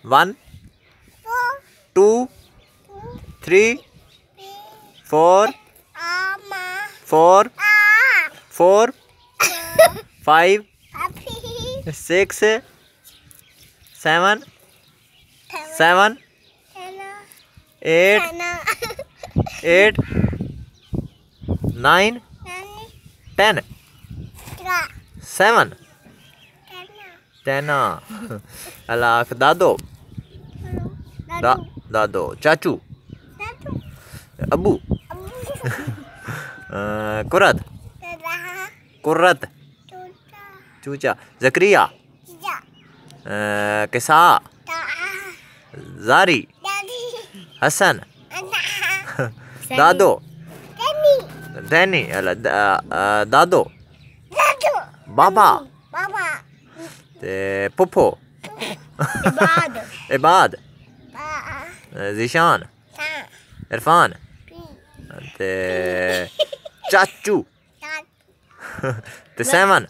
1 2 3 4 4 4 5 6 7 7 8 8 9 10 7 10 अलाख दादो दादो चाचू अबू कुरत कुर्रत चूचा जकरिया किसा जारी हसन दादो डैनी दादो बाबा ते पुप्पो इबाद ज़ीशान इरफान ते चाचू ते सैमन